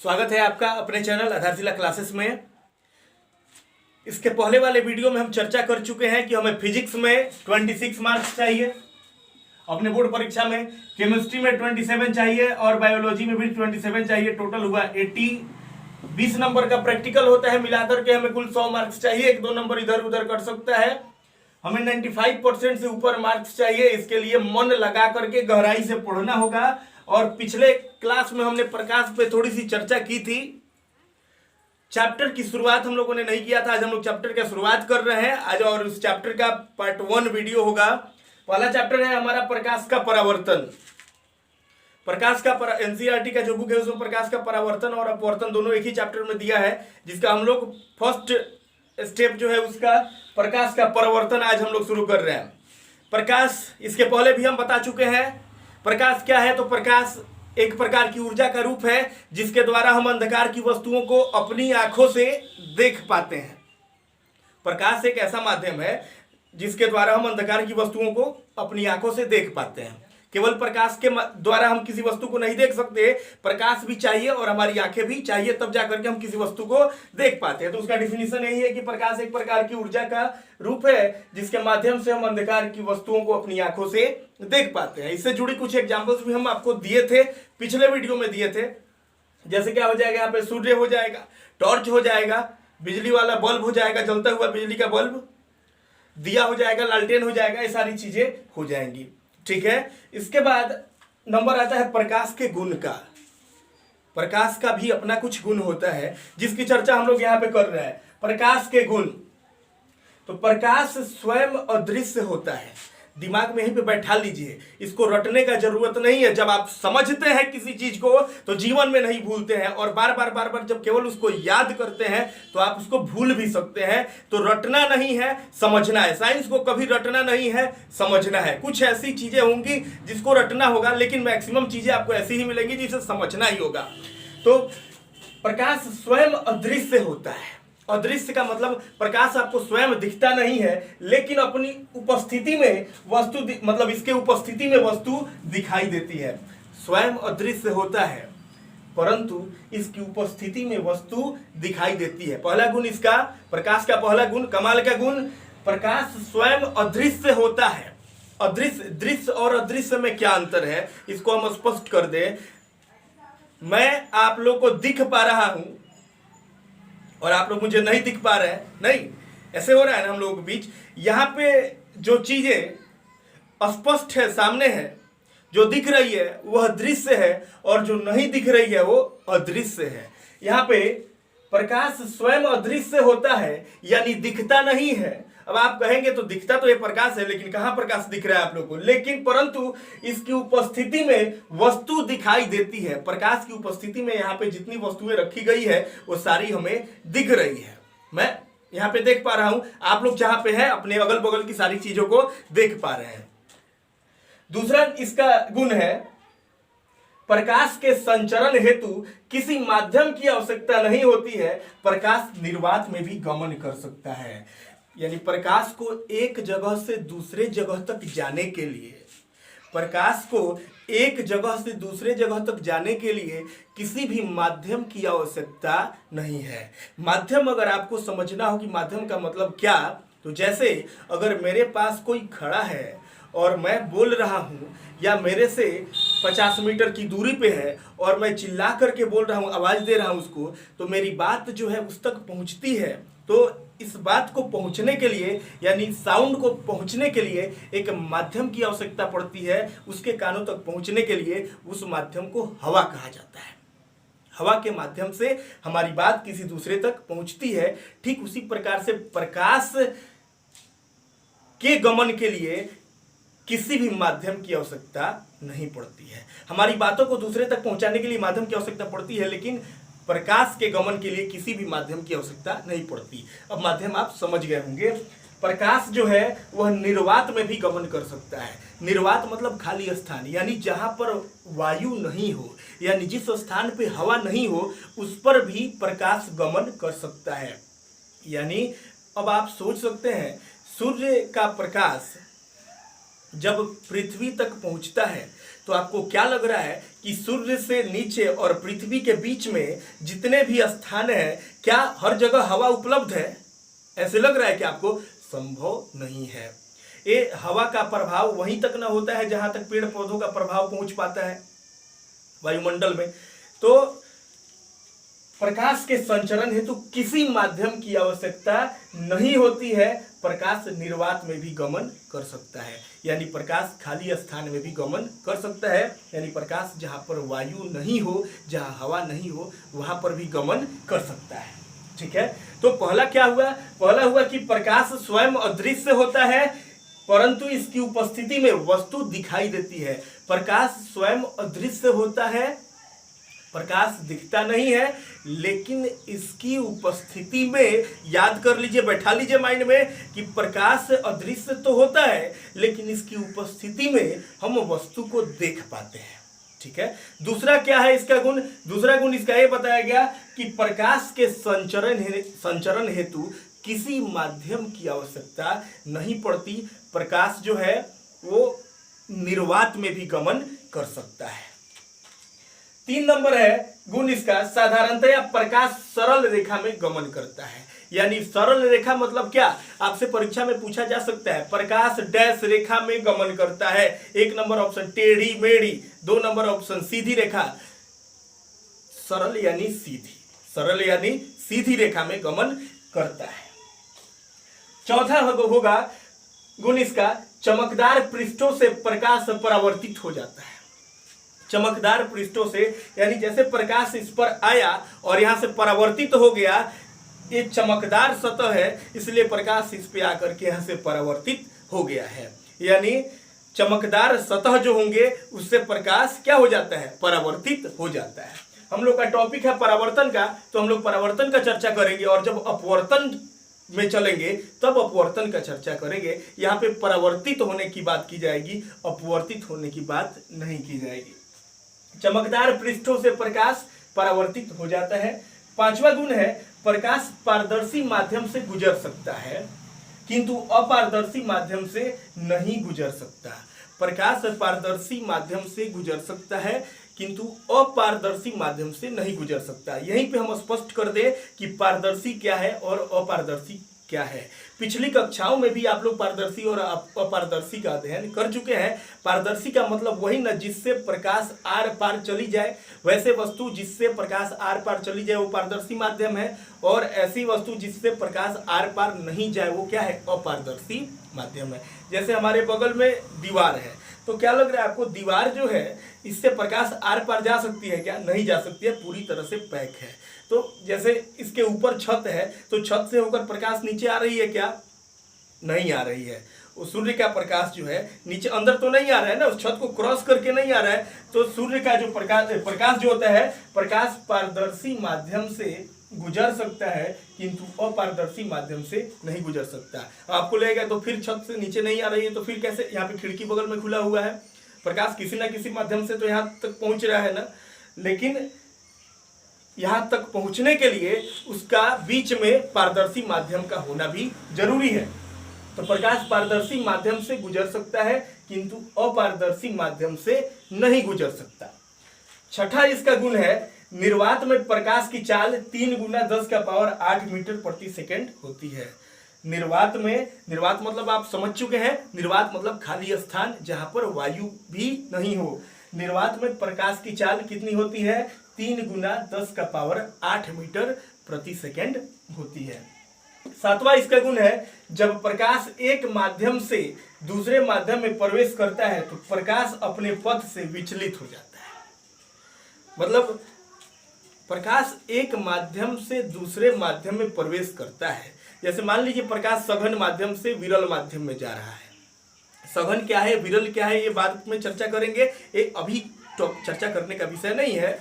स्वागत है आपका अपने चैनल आधारशिला क्लासेस में। इसके पहले वाले वीडियो में हम चर्चा कर चुके हैं कि हमें फिजिक्स में 26 मार्क्स चाहिए अपने बोर्ड परीक्षा में, केमिस्ट्री में 27 चाहिए और बायोलॉजी में भी 27 चाहिए। टोटल हुआ 80। 20 नंबर का प्रैक्टिकल होता है, मिलाकर के हमें कुल 100 मार्क्स चाहिए। एक दो नंबर इधर उधर कर सकता है। हमें 95% से ऊपर मार्क्स चाहिए। इसके लिए मन लगा करके गहराई से पढ़ना होगा। और पिछले क्लास में हमने प्रकाश पे थोड़ी सी चर्चा की थी। चैप्टर की शुरुआत हम लोगों ने नहीं किया था। आज हम लोग चैप्टर की शुरुआत कर रहे हैं आज, और उस चैप्टर का पार्ट 1 वीडियो होगा। पहला चैप्टर है हमारा प्रकाश का परावर्तन। प्रकाश का एनसीईआरटी का जो बुक है उसमें प्रकाश का परावर्तन और अपवर्तन दोनों एक ही चैप्टर में दिया है, जिसका हम लोग फर्स्ट स्टेप जो है उसका प्रकाश का परावर्तन आज हम लोग शुरू कर रहे हैं। प्रकाश इसके पहले भी हम बता चुके हैं। प्रकाश क्या है? तो प्रकाश एक प्रकार की ऊर्जा का रूप है जिसके द्वारा हम अंधकार की वस्तुओं को अपनी आंखों से देख पाते हैं। प्रकाश एक ऐसा माध्यम है जिसके द्वारा हम अंधकार की वस्तुओं को अपनी आंखों से देख पाते हैं। केवल प्रकाश के द्वारा हम किसी वस्तु को नहीं देख सकते, प्रकाश भी चाहिए और हमारी आंखें भी चाहिए, तब जाकर के हम किसी वस्तु को देख पाते हैं। तो उसका डिफिनीशन यही है कि प्रकाश एक प्रकार की ऊर्जा का रूप है जिसके माध्यम से हम अंधकार की वस्तुओं को अपनी आंखों से देख पाते हैं। इससे जुड़ी कुछ एग्जाम्पल्स भी हम आपको दिए थे, पिछले वीडियो में दिए थे। जैसे क्या हो जाएगा, यहाँ पे सूर्य हो जाएगा, टॉर्च हो जाएगा, बिजली वाला बल्ब हो जाएगा, जलता हुआ बिजली का बल्ब, दिया हो जाएगा, लालटेन हो जाएगा, ये सारी चीजें हो जाएंगी। ठीक है। इसके बाद नंबर आता है प्रकाश के गुण का। प्रकाश का भी अपना कुछ गुण होता है जिसकी चर्चा हम लोग यहां पे कर रहे हैं। प्रकाश के गुण। तो प्रकाश स्वयं अदृश्य होता है। दिमाग में यहीं पे बैठा लीजिए, इसको रटने का जरूरत नहीं है। जब आप समझते हैं किसी चीज को तो जीवन में नहीं भूलते हैं, और बार बार जब केवल उसको याद करते हैं तो आप उसको भूल भी सकते हैं। तो रटना नहीं है, समझना है। साइंस को कभी रटना नहीं है, समझना है। कुछ ऐसी चीजें होंगी जिसको रटना होगा, लेकिन मैक्सिमम चीजें आपको ऐसी ही मिलेंगी जिसे समझना ही होगा। तो प्रकाश स्वयं अदृश्य होता है। अदृश्य का मतलब प्रकाश आपको स्वयं दिखता नहीं है, लेकिन अपनी उपस्थिति में वस्तु मतलब इसके उपस्थिति में वस्तु दिखाई देती है। स्वयं अदृश्य होता है परंतु इसकी उपस्थिति में वस्तु दिखाई देती है। पहला गुण इसका, प्रकाश का पहला गुण, कमाल का गुण, प्रकाश स्वयं अदृश्य होता है। अदृश्य, दृश्य और अदृश्य में क्या अंतर है इसको हम स्पष्ट कर दें। मैं आप लोग को दिख पा रहा हूं और आप लोग मुझे नहीं दिख पा रहे हैं, नहीं, ऐसे हो रहा है ना हम लोगों के बीच। यहां पे जो चीजें स्पष्ट है, सामने है, जो दिख रही है वह दृश्य है, और जो नहीं दिख रही है वो अदृश्य है। यहां पे प्रकाश स्वयं अदृश्य होता है, यानी दिखता नहीं है। अब आप कहेंगे तो दिखता तो ये प्रकाश है, लेकिन कहां प्रकाश दिख रहा है आप लोग को? लेकिन परंतु इसकी उपस्थिति में वस्तु दिखाई देती है। प्रकाश की उपस्थिति में यहाँ पे जितनी वस्तुएं रखी गई है वो सारी हमें दिख रही है। मैं यहाँ पे देख पा रहा हूं, आप लोग जहां पे हैं अपने अगल बगल की सारी चीजों को देख पा रहे हैं। दूसरा इसका गुण है, प्रकाश के संचरण हेतु किसी माध्यम की आवश्यकता नहीं होती है। प्रकाश निर्वात में भी गमन कर सकता है। यानी प्रकाश को एक जगह से दूसरे जगह तक जाने के लिए, प्रकाश को एक जगह से दूसरे जगह तक जाने के लिए किसी भी माध्यम की आवश्यकता नहीं है। माध्यम अगर आपको समझना हो कि माध्यम का मतलब क्या, तो जैसे अगर मेरे पास कोई खड़ा है और मैं बोल रहा हूं, या मेरे से 50 मीटर की दूरी पे है और मैं चिल्ला करके बोल रहा हूं, आवाज दे रहा हूं उसको, तो मेरी बात जो है उस तक पहुंचती है। तो इस बात को पहुंचने के लिए, यानी साउंड को पहुंचने के लिए एक माध्यम की आवश्यकता पड़ती है। उसके कानों तक पहुंचने के लिए उस माध्यम को हवा कहा जाता है। हवा के माध्यम से हमारी बात किसी दूसरे तक पहुंचती है। ठीक उसी प्रकार से प्रकाश के गमन के लिए किसी भी माध्यम की आवश्यकता नहीं पड़ती है। हमारी बातों को दूसरे तक पहुंचाने के लिए माध्यम की आवश्यकता पड़ती है, लेकिन प्रकाश के गमन के लिए किसी भी माध्यम की आवश्यकता नहीं पड़ती। अब माध्यम आप समझ गए होंगे। प्रकाश जो है वह निर्वात में भी गमन कर सकता है। निर्वात मतलब खाली स्थान, यानी जहां पर वायु नहीं हो, यानी जिस स्थान पे हवा नहीं हो उस पर भी प्रकाश गमन कर सकता है। यानी अब आप सोच सकते हैं, सूर्य का प्रकाश जब पृथ्वी तक पहुंचता है तो आपको क्या लग रहा है कि सूर्य से नीचे और पृथ्वी के बीच में जितने भी स्थान है, क्या हर जगह हवा उपलब्ध है? ऐसे लग रहा है कि आपको? संभव नहीं है। ये हवा का प्रभाव वहीं तक ना होता है जहां तक पेड़ पौधों का प्रभाव पहुंच पाता है वायुमंडल में। तो प्रकाश के संचरण हेतु किसी माध्यम की आवश्यकता नहीं होती है। प्रकाश निर्वात में भी गमन कर सकता है, यानी प्रकाश खाली स्थान में भी गमन कर सकता है, यानी प्रकाश जहां पर वायु नहीं हो, जहां हवा नहीं हो, वहां पर भी गमन कर सकता है। ठीक है, तो पहला क्या हुआ? पहला हुआ कि प्रकाश स्वयं अदृश्य होता है, परंतु इसकी उपस्थिति में वस्तु दिखाई देती है। प्रकाश स्वयं अदृश्य होता है, प्रकाश दिखता नहीं है, लेकिन इसकी उपस्थिति में, याद कर लीजिए, बैठा लीजिए माइंड में कि प्रकाश अदृश्य तो होता है, लेकिन इसकी उपस्थिति में हम वस्तु को देख पाते हैं। ठीक है, दूसरा क्या है इसका गुण? दूसरा गुण इसका ये बताया गया कि प्रकाश के संचरण हेतु किसी माध्यम की आवश्यकता नहीं पड़ती। प्रकाश जो है वो निर्वात में भी गमन कर सकता है। 3 नंबर है गुण इसका, साधारणतया प्रकाश सरल रेखा में गमन करता है। यानी सरल रेखा मतलब क्या? आपसे परीक्षा में पूछा जा सकता है, प्रकाश डैश रेखा में गमन करता है। 1 नंबर ऑप्शन टेढ़ी मेढ़ी, 2 नंबर ऑप्शन सीधी रेखा। सरल यानी सीधी, सरल यानी सीधी रेखा में गमन करता है। चौथा होगा गुण इसका, चमकदार पृष्ठों से प्रकाश परावर्तित हो जाता है। चमकदार पृष्ठों से, यानी जैसे प्रकाश इस पर आया और यहां से परावर्तित हो गया, ये चमकदार सतह है, इसलिए प्रकाश इस पे आकर के यहां से परावर्तित हो गया है। यानी चमकदार सतह जो होंगे उससे प्रकाश क्या हो जाता है? परावर्तित हो जाता है। हम लोग का टॉपिक है परावर्तन का, तो हम लोग परावर्तन का चर्चा करेंगे, और जब अपवर्तन में चलेंगे तब अपवर्तन का चर्चा करेंगे। यहाँ पे परावर्तित होने की बात की जाएगी, अपवर्तित होने की बात नहीं की जाएगी। चमकदार पृष्ठों से प्रकाश परावर्तित हो जाता है। 5वां गुण है, प्रकाश पारदर्शी माध्यम से गुजर सकता है, किंतु अपारदर्शी माध्यम से नहीं गुजर सकता। प्रकाश पारदर्शी माध्यम से गुजर सकता है, किंतु अपारदर्शी माध्यम से नहीं गुजर सकता। यहीं पे हम स्पष्ट कर दें कि पारदर्शी क्या है और अपारदर्शी क्या है। पिछली कक्षाओं में भी आप लोग पारदर्शी और अपारदर्शी का अध्ययन कर चुके हैं। पारदर्शी का मतलब वही ना, जिससे प्रकाश आर पार चली जाए। वैसे वस्तु जिससे प्रकाश आर पार चली जाए वो पारदर्शी माध्यम है, और ऐसी वस्तु जिससे प्रकाश आर पार नहीं जाए वो क्या है? अपारदर्शी माध्यम है। जैसे हमारे बगल में दीवार है, तो क्या लग रहा है आपको? दीवार जो है इससे प्रकाश आर पार जा सकती है क्या? नहीं जा सकती है, पूरी तरह से पैक है। तो जैसे इसके ऊपर छत है, तो छत से होकर प्रकाश नीचे आ रही है क्या? नहीं आ रही है। वो सूर्य का प्रकाश जो है नीचे अंदर तो नहीं आ रहा है ना, उस छत को क्रॉस करके नहीं आ रहा है। तो सूर्य का जो प्रकाश जो होता है, प्रकाश पारदर्शी माध्यम से गुजर सकता है, किंतु अपारदर्शी माध्यम से नहीं गुजर सकता। आपको लगेगा तो फिर छत से नीचे नहीं आ रही है, तो फिर कैसे? यहाँ पे खिड़की बगल में खुला हुआ है, प्रकाश किसी ना किसी माध्यम से तो यहाँ तक पहुंच रहा है ना, लेकिन यहाँ तक पहुंचने के लिए उसका बीच में पारदर्शी माध्यम का होना भी जरूरी है। तो प्रकाश पारदर्शी माध्यम से गुजर सकता है, किंतु अपारदर्शी माध्यम से नहीं गुजर सकता। 6ठा इसका गुण है, निर्वात में प्रकाश की चाल 3 गुना 10⁸ मीटर प्रति सेकंड होती है। निर्वात में, निर्वात मतलब आप समझ चुके हैं, निर्वात मतलब खाली स्थान जहां पर वायु भी नहीं हो। निर्वात में प्रकाश की चाल कितनी होती है? 3 गुना 10⁸ मीटर प्रति सेकंड होती है। 7वां इसका गुण है, जब प्रकाश एक माध्यम से दूसरे माध्यम में प्रवेश करता है तो प्रकाश अपने पथ से विचलित हो जाता है। मतलब प्रकाश एक माध्यम से दूसरे माध्यम में प्रवेश करता है। जैसे मान लीजिए प्रकाश सघन माध्यम से विरल माध्यम में जा रहा है। सघन क्या है, विरल क्या है, ये बाद में चर्चा करेंगे, ये अभी तो चर्चा करने का विषय नहीं है।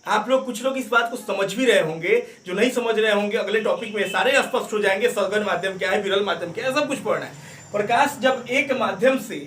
आप लोग, कुछ लोग इस बात को समझ भी रहे होंगे, जो नहीं समझ रहे होंगे अगले टॉपिक में सारे स्पष्ट हो जाएंगे। सघन माध्यम क्या है, विरल माध्यम क्या है, सब कुछ पढ़ना है। प्रकाश जब एक माध्यम से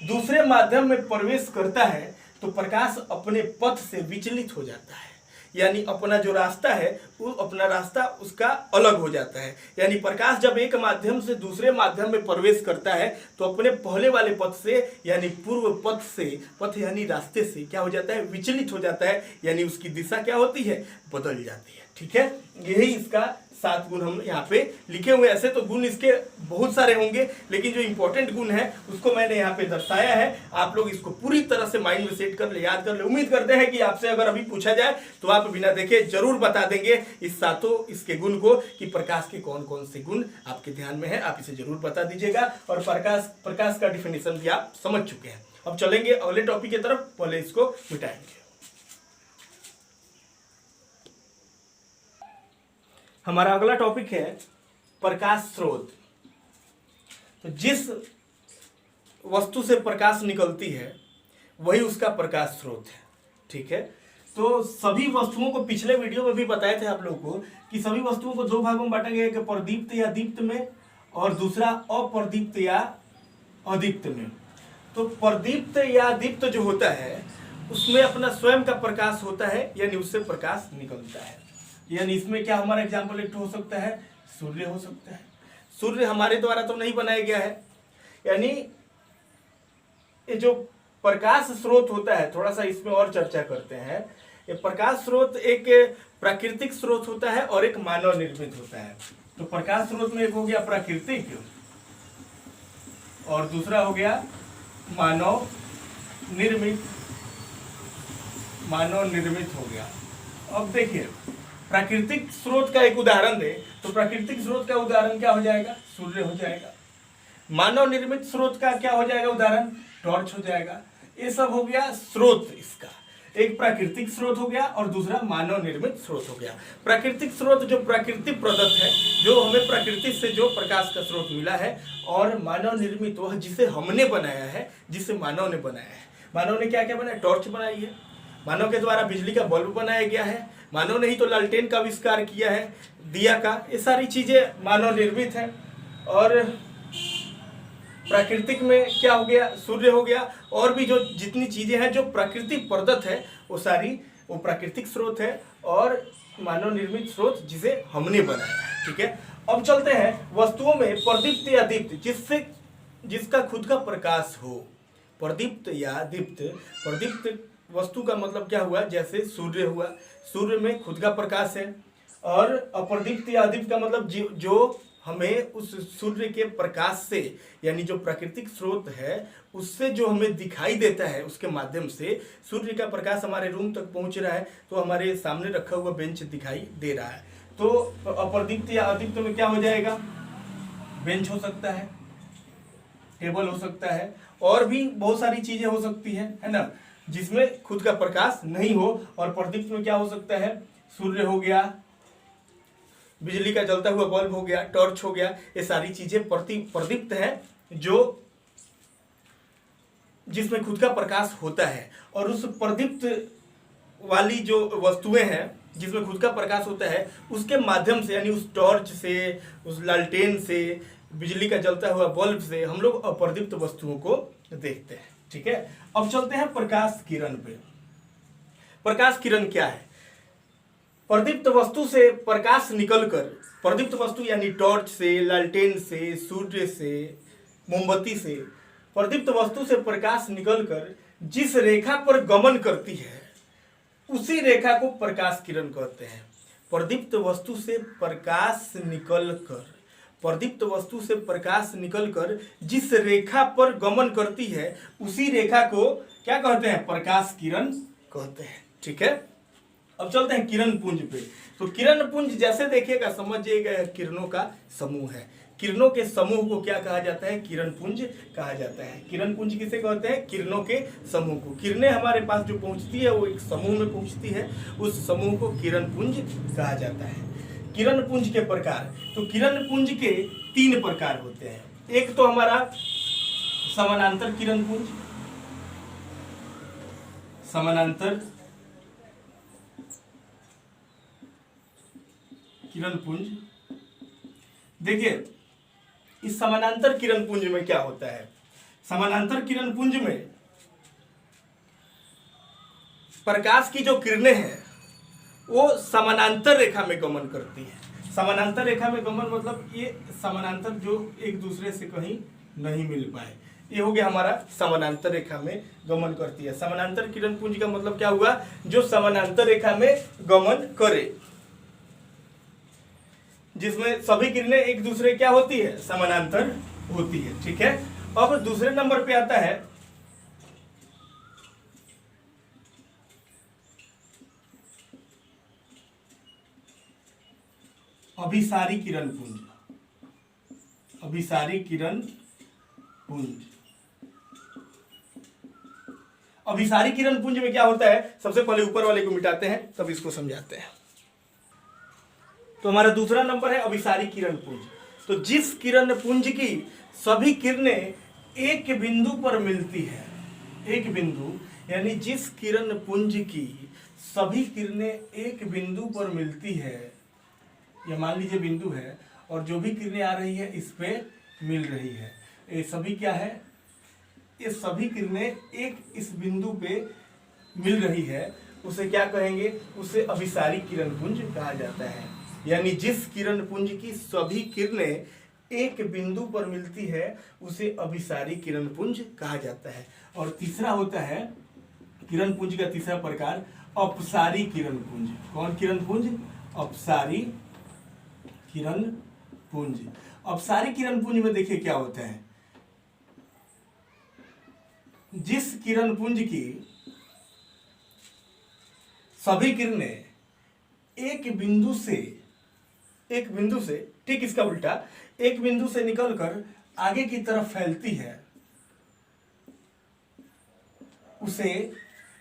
दूसरे माध्यम में प्रवेश करता है तो प्रकाश अपने पथ से विचलित हो जाता है। यानी अपना जो रास्ता है वो अपना रास्ता उसका अलग हो जाता है। यानी प्रकाश जब एक माध्यम से दूसरे माध्यम में प्रवेश करता है तो अपने पहले वाले पथ से यानी पूर्व पथ से, पथ यानी रास्ते से क्या हो जाता है, विचलित हो जाता है, यानी उसकी दिशा क्या होती है, बदल जाती है। ठीक है, यही इसका 7 गुण हम यहाँ पे लिखे हुए। ऐसे तो गुण इसके बहुत सारे होंगे, लेकिन जो इंपॉर्टेंट गुण है उसको मैंने यहाँ पे दर्शाया है। आप लोग इसको पूरी तरह से माइंड में सेट कर ले, याद कर ले। उम्मीद करते हैं कि आपसे अगर अभी पूछा जाए तो आप बिना देखे जरूर बता देंगे इस 7 इसके गुण को, कि प्रकाश के कौन कौन से गुण आपके ध्यान में है, आप इसे जरूर बता दीजिएगा। और प्रकाश का डिफिनेशन भी आप समझ चुके हैं। अब चलेंगे अगले टॉपिक की तरफ, पहले इसको मिटाएंगे। हमारा अगला टॉपिक है प्रकाश स्रोत। तो जिस वस्तु से प्रकाश निकलती है वही उसका प्रकाश स्रोत है। ठीक है, तो सभी वस्तुओं को पिछले वीडियो में भी बताए थे आप लोगों को कि सभी वस्तुओं को 2 भागों में बांटा गया, एक प्रदीप्त या दीप्त में और दूसरा अप्रदीप्त या अदीप्त में। तो प्रदीप्त या दीप्त जो होता है उसमें अपना स्वयं का प्रकाश होता है, यानी उससे प्रकाश निकलता है। यानी इसमें क्या हमारा एग्जाम्पल एक हो सकता है, सूर्य हो सकता है। सूर्य हमारे द्वारा तो नहीं बनाया गया है, यानी ये जो प्रकाश स्रोत होता है, थोड़ा सा इसमें और चर्चा करते हैं। ये प्रकाश स्रोत एक प्राकृतिक स्रोत होता है और एक मानव निर्मित होता है। तो प्रकाश स्रोत में एक हो गया प्राकृतिक और दूसरा हो गया मानव निर्मित हो गया। अब देखिए, प्राकृतिक स्रोत का एक उदाहरण दे तो प्राकृतिक स्रोत का उदाहरण क्या हो जाएगा, सूर्य हो जाएगा। मानव निर्मित स्रोत का क्या हो जाएगा उदाहरण, टॉर्च हो जाएगा। ये सब हो गया स्रोत इसका, एक प्राकृतिक स्रोत हो गया और दूसरा मानव निर्मित स्रोत हो गया। प्राकृतिक स्रोत जो प्राकृतिक प्रदत्त है, जो हमें प्रकृति से जो प्रकाश का स्रोत मिला है, और मानव निर्मित वह जिसे हमने बनाया है, जिसे मानव ने बनाया है। मानव ने क्या क्या बनाया, टॉर्च बनाई है, मानव के द्वारा बिजली का बल्ब बनाया गया है, मानव ने ही तो लालटेन का आविष्कार किया है, दिया का, ये सारी चीजें मानव निर्मित है। और प्राकृतिक में क्या हो गया, सूर्य हो गया। और भी जो जितनी चीजें हैं जो प्राकृतिक प्रदत्त है वो सारी वो प्राकृतिक स्रोत है और मानव निर्मित स्रोत जिसे हमने बनाया है। ठीक है, अब चलते हैं वस्तुओं में प्रदीप्त या दीप्त, जिसका खुद का प्रकाश हो। प्रदीप्त या दीप्त, प्रदीप्त वस्तु का मतलब क्या हुआ, जैसे सूर्य हुआ, सूर्य में खुद का प्रकाश है। और अप्रदीप्त या अदीप्त का मतलब जो हमें उस सूर्य के प्रकाश से, यानी जो प्राकृतिक स्रोत है उससे जो हमें दिखाई देता है, उसके माध्यम से सूर्य का प्रकाश हमारे रूम तक पहुंच रहा है तो हमारे सामने रखा हुआ बेंच दिखाई दे रहा है। तो अप्रदीप्त या अदीप्त में क्या हो जाएगा, बेंच हो सकता है, टेबल हो सकता है, और भी बहुत सारी चीजें हो सकती है ना, जिसमें खुद का प्रकाश नहीं हो। और प्रदीप्त में क्या हो सकता है, सूर्य हो गया, बिजली का जलता हुआ बल्ब हो गया, टॉर्च हो गया, ये सारी चीजें प्रदीप्त है, जो जिसमें खुद का प्रकाश होता है। और उस प्रदीप्त वाली जो वस्तुएं हैं जिसमें खुद का प्रकाश होता है उसके माध्यम से, यानी उस टॉर्च से, उस लालटेन से, बिजली का जलता हुआ बल्ब से हम लोग अप्रदीप्त वस्तुओं को देखते हैं। ठीक है, अब चलते हैं प्रकाश किरण पे। प्रकाश किरण क्या है, प्रदीप्त वस्तु से प्रकाश निकलकर, प्रदीप्त वस्तु यानी टॉर्च से, लालटेन से, सूर्य से, मोमबत्ती से, प्रदीप्त वस्तु से प्रकाश निकलकर जिस रेखा पर गमन करती है उसी रेखा को प्रकाश किरण कहते हैं। प्रदीप्त वस्तु से प्रकाश निकलकर, प्रदीप्त वस्तु से प्रकाश निकलकर जिस रेखा पर गमन करती है उसी रेखा को क्या कहते हैं, प्रकाश किरण कहते हैं। ठीक है, अब चलते हैं किरण पुंज पे। तो किरण पुंज जैसे देखिएगा समझिएगा किरणों का समूह है। किरणों के समूह को क्या कहा जाता है, किरण पुंज कहा जाता है। किरण पुंज किसे कहते हैं, किरणों के समूह को। किरणें हमारे पास जो पहुंचती है वो एक समूह में पहुंचती है, उस समूह को किरण पुंज कहा जाता है। किरण पुंज के प्रकार, तो किरण पुंज के 3 प्रकार होते हैं। एक तो हमारा समानांतर किरण पुंज, समानांतर किरण पुंज। देखिए इस समानांतर किरण पुंज में क्या होता है, समानांतर किरण पुंज में प्रकाश की जो किरणें हैं वो समानांतर रेखा में गमन करती है। समानांतर रेखा में गमन मतलब ये समानांतर जो एक दूसरे से कहीं नहीं मिल पाए, ये हो गया हमारा समानांतर रेखा में गमन करती है। समानांतर किरण पुंज का मतलब क्या हुआ, जो समानांतर रेखा में गमन करे, जिसमें सभी किरणें एक दूसरे क्या होती है, समानांतर होती है। ठीक है, अब दूसरे नंबर पे आता है अभिसारी किरण पुंज। अभिसारी किरण पुंज, अभिसारी किरण पुंज में क्या होता है, सबसे पहले ऊपर वाले को मिटाते हैं तब इसको समझाते हैं। तो हमारा दूसरा नंबर है अभिसारी किरण पुंज। तो जिस किरण पुंज की सभी किरणें एक बिंदु पर मिलती है, एक बिंदु यानी जिस किरण पुंज की सभी किरणें एक बिंदु पर मिलती है, ये मान लीजिए बिंदु है और जो भी किरणें आ रही है इस पे मिल रही है, ये सभी क्या है, ये सभी किरणें एक इस बिंदु पे मिल रही है, उसे क्या कहेंगे, उसे अभिसारी किरण पुंज कहा जाता है। यानी जिस किरण पुंज की सभी किरणें एक बिंदु पर मिलती है उसे अभिसारी किरण पुंज कहा जाता है। और तीसरा होता है किरण पुंज का तीसरा प्रकार अपसारी किरण पुंज। कौन किरण पुंज, अपसारी किरण पुंज। अपसारी किरण पुंज में देखिए क्या होता है, जिस किरण पुंज की सभी किरणें एक बिंदु से ठीक इसका उल्टा एक बिंदु से निकलकर आगे की तरफ फैलती है, उसे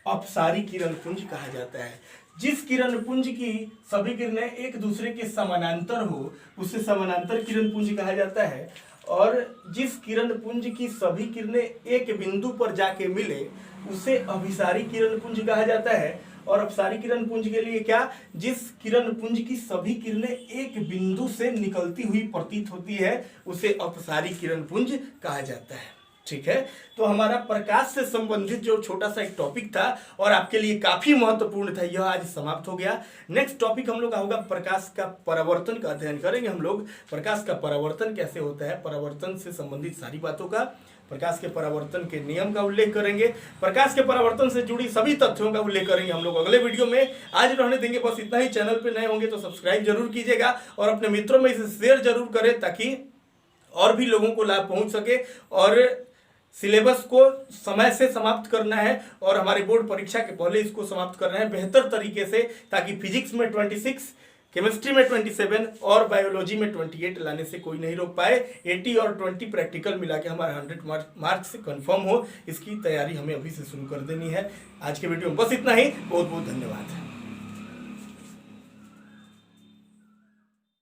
अपसारी किरण पुंज कहा जाता है। जिस किरण पुंज की सभी किरणें एक दूसरे के समानांतर हो उसे समानांतर किरण पुंज कहा जाता है। और जिस किरण पुंज की सभी किरणें एक बिंदु पर जाके मिले उसे अभिसारी किरण पुंज कहा जाता है। और अपसारी किरण पुंज के लिए क्या, जिस किरण पुंज की सभी किरणें एक बिंदु से निकलती हुई प्रतीत होती है उसे अपसारी किरण पुंज कहा जाता है। ठीक है, तो हमारा प्रकाश से संबंधित जो छोटा सा एक टॉपिक था और आपके लिए काफी महत्वपूर्ण था, यह आज समाप्त हो गया। नेक्स्ट टॉपिक हम लोग होगा प्रकाश का परावर्तन का अध्ययन करेंगे। हम लोग प्रकाश का परावर्तन कैसे होता है, परावर्तन से संबंधित सारी बातों का, प्रकाश के परावर्तन के नियम का उल्लेख करेंगे, प्रकाश के परावर्तन से जुड़ी सभी तथ्यों का उल्लेख करेंगे हम लोग अगले वीडियो में। आज रहने देंगे बस इतना ही। चैनल पे नए होंगे तो सब्सक्राइब जरूर कीजिएगा और अपने मित्रों में इसे शेयर जरूर करें ताकि और भी लोगों को लाभ पहुंच सके। और सिलेबस को समय से समाप्त करना है और हमारे बोर्ड परीक्षा के पहले इसको समाप्त करना है बेहतर तरीके से, ताकि फिजिक्स में 26, केमिस्ट्री में 27 और बायोलॉजी में 28 लाने से कोई नहीं रोक पाए। 80 और 20 प्रैक्टिकल मिला के हमारा 100 मार्क्स से कंफर्म हो, इसकी तैयारी हमें अभी से शुरू कर देनी है। आज के वीडियो में बस इतना ही। बहुत बहुत धन्यवाद।